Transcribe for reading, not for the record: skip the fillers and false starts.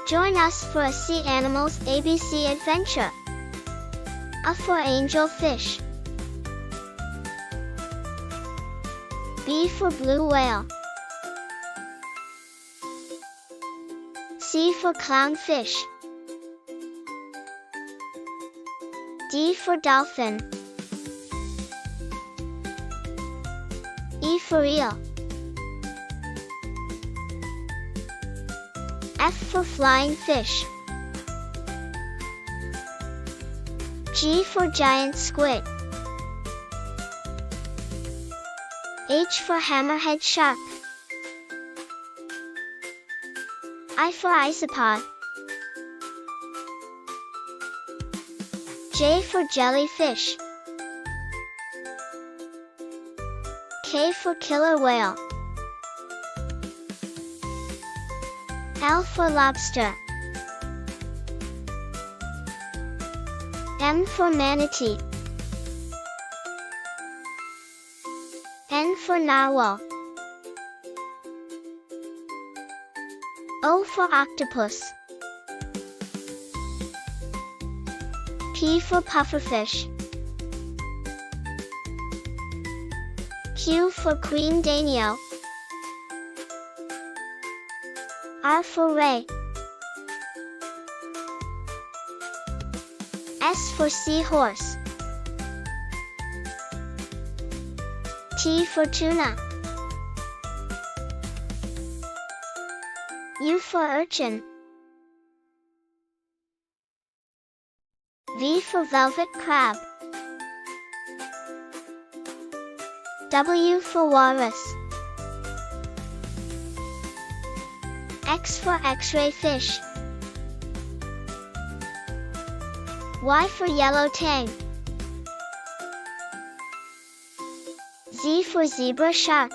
Join us for a Sea Animals ABC adventure. A for angelfish. B for blue whale. C for clownfish. D for dolphin. E for eel. F for flying fish. G for giant squid. H for hammerhead shark. I for isopod. J for jellyfish. K for killer whale. L for lobster. M for manatee. N for narwhal. O for octopus. P for pufferfish. Q for queen danio. R for ray. S for seahorse. T for tuna. U for urchin. V for velvet crab. W for walrus. X for x-ray fish. Y for yellow tang. Z for zebra shark.